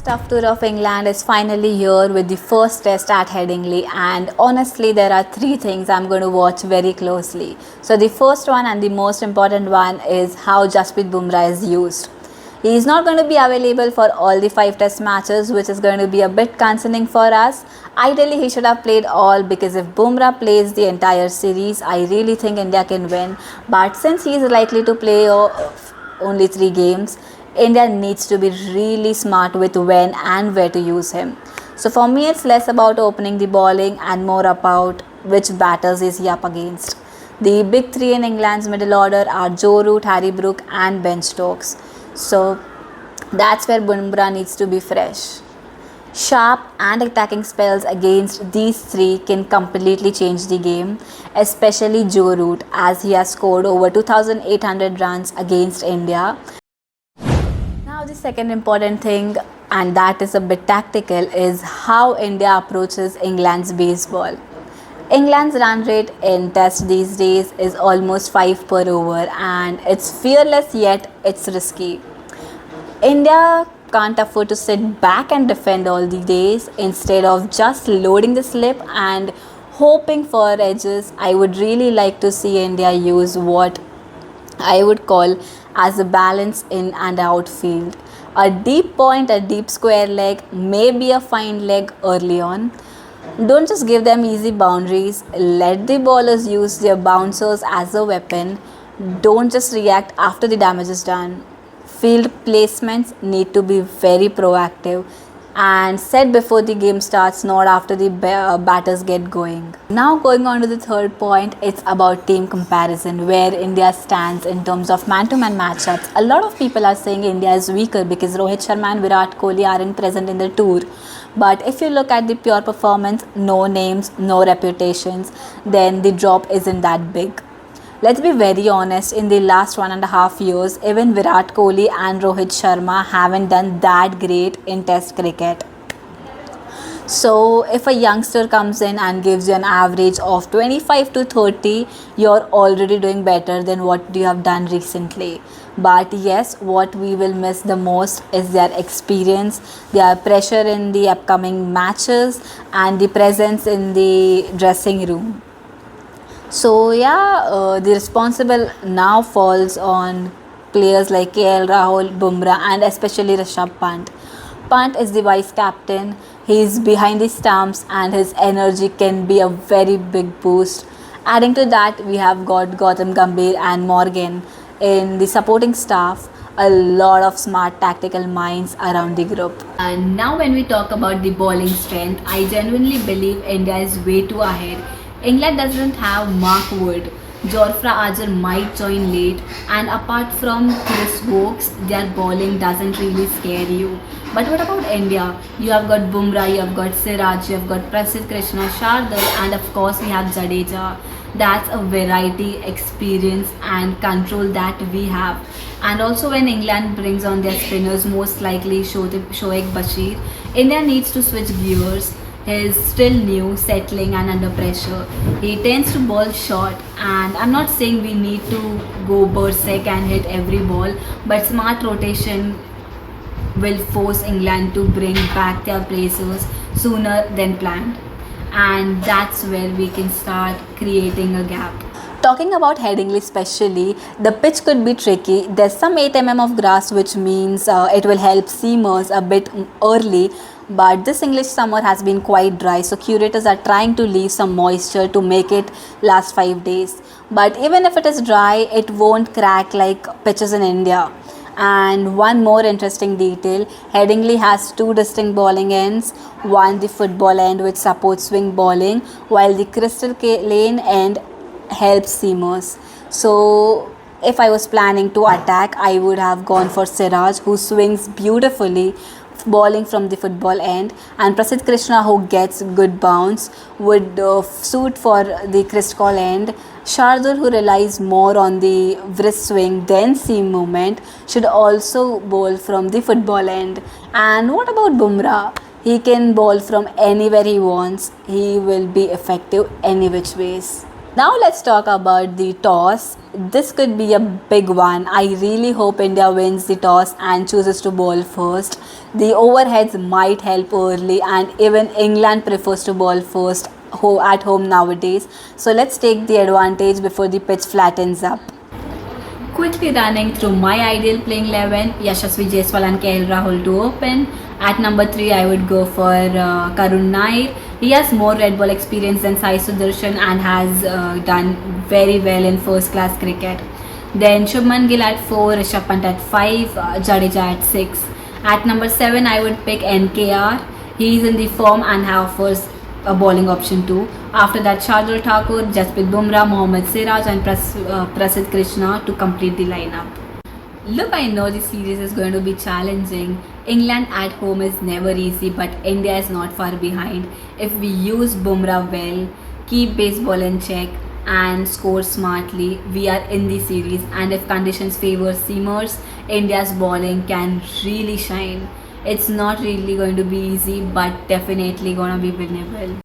tough tour of England is finally here with the first test at Headingley, and honestly, there are three things I'm going to watch very closely. So, the first one and the most important one is how Jasprit Bumrah is used. He is not going to be available for all the five test matches, which is going to be a bit concerning for us. Ideally, he should have played all because if Bumrah plays the entire series, I really think India can win. But since he is likely to play only three games, India needs to be really smart with when and where to use him. So for me, it's less about opening the bowling and more about which batters is he up against. The big three in England's middle order are Joe Root, Harry Brook, and Ben Stokes. So that's where Bumrah needs to be fresh. Sharp and attacking spells against these three can completely change the game, especially Joe Root, as he has scored over 2,800 runs against India. Now, the second important thing, and that is a bit tactical, is how India approaches England's baseball. England's run rate in Test these days is almost 5 per over, and it's fearless yet it's risky. India can't afford to sit back and defend all the days. Instead of just loading the slip and hoping for edges, I would really like to see India use what I would call as a balance in and outfield. A deep point, a deep square leg, maybe a fine leg early on. Don't just give them easy boundaries. Let the bowlers use their bouncers as a weapon. Don't just react after the damage is done. Field placements need to be very proactive and set before the game starts, not after the batters get going. Now, going on to the third point, it's about team comparison, where India stands in terms of man-to-man matchups. A lot of people are saying India is weaker because Rohit Sharma and Virat Kohli aren't present in the tour. But if you look at the pure performance, no names, no reputations, then the drop isn't that big. Let's be very honest, in the last 1.5 years, even Virat Kohli and Rohit Sharma haven't done that great in Test cricket. So, if a youngster comes in and gives you an average of 25 to 30, you're already doing better than what you have done recently. But yes, what we will miss the most is their experience, their pressure in the upcoming matches, and the presence in the dressing room. So the responsible now falls on players like KL Rahul, Bumrah, and especially Rishabh Pant. Pant is the vice captain. He is behind the stumps, and his energy can be a very big boost. Adding to that, we have got Gautam Gambhir and Morgan in the supporting staff. A lot of smart tactical minds around the group. And now, when we talk about the bowling strength, I genuinely believe India is way too ahead. England doesn't have Mark Wood. Jofra Archer might join late, and apart from Chris Wokes, their bowling doesn't really scare you. But what about India? You have got Bumrah, you have got Siraj, you have got Prasidh Krishna, Shardul, and of course we have Jadeja. That's a variety, experience, and control that we have. And also, when England brings on their spinners, most likely Shoaib Bashir, India needs to switch gears. He's still new, settling, and under pressure. He tends to bowl short, and I'm not saying we need to go berserk and hit every ball, but smart rotation will force England to bring back their placers sooner than planned. And that's where we can start creating a gap. Talking about Headingley especially, the pitch could be tricky. There's some 8 mm of grass, which means it will help seamers a bit early. But this English summer has been quite dry, so curators are trying to leave some moisture to make it last 5 days. But even if it is dry, it won't crack like pitches in India. And one more interesting detail, Headingley has two distinct bowling ends. One, the football end, which supports swing bowling, while the Crystal Lane end helps seamers. So if I was planning to attack, I would have gone for Siraj, who swings beautifully bowling from the football end, and Prasidh Krishna, who gets good bounce, would suit for the crystal end. Shardul, who relies more on the wrist swing than seam movement, should also bowl from the football end. And what about Bumrah? He can bowl from anywhere he wants. He will be effective any which ways. Now let's talk about the toss. This could be a big one. I really hope India wins the toss and chooses to bowl first. The overheads might help early, and even England prefers to bowl first at home nowadays. So let's take the advantage before the pitch flattens up. Quickly running through my ideal playing 11, Yashasvi Jaiswal and KL Rahul to open. At number 3, I would go for Karun Nair. He has more red ball experience than Sai Sudarshan and has done very well in first class cricket. Then Shubman Gill at 4, Rishabh Pant at 5, Jadeja at 6. At number 7, I would pick NKR. He is in the form and offers a bowling option too. After that, Shardul Thakur, Jasprit Bumrah, Mohammad Siraj and Prasidh Krishna to complete the lineup. Look, I know this series is going to be challenging. England at home is never easy, but India is not far behind. If we use Bumrah well, keep baseball in check and score smartly, we are in the series. And if conditions favor seamers, India's bowling can really shine. It's not really going to be easy, but definitely gonna be winnable.